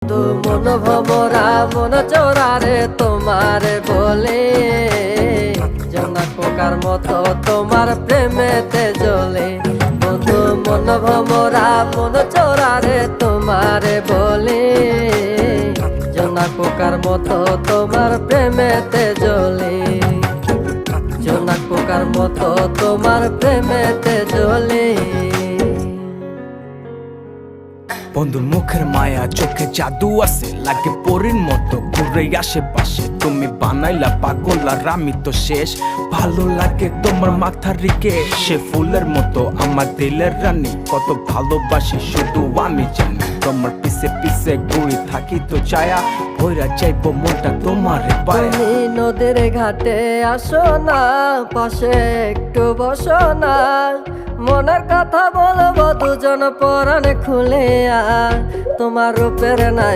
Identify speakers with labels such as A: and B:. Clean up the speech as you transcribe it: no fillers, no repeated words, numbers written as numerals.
A: তু মন ভমরা মন চোরারে তোমার বলে, জোনাক পোকার মতো তোমার প্রেমেতে জ্বলে। বন্ধু মন ভমরা মন চোরারে তোমার বলে, জোনাক পোকার মতো তোমার প্রেমেতে জ্বলে। জোনাক পোকার মতো তোমার প্রেমেতে জ্বলে।
B: বন্ধুর মুখের মায়া চোখে জাদু আছে, লাগে পরীর মতো ঘুরে আশেপাশে। তুমি বানাইলা পাগল আর আমি তো শেষ। ভালো লাগে তোমার মাথার রিকে, সে ফুলের মতো আমার দিলের রানী। কত ভালোবাসি শুধু আমি জানি, তোমার পিছে পিছে ঘুরে থাকি তো ছায়া। ভৈরা চাইবো মনটা তোমার পায়ে।
A: তুমি নদীর ঘাটে আসো না, পাশে একটু বসো না। মনের কথা বলবো দুজন পরাণ খুলে, তোমার রূপের নাই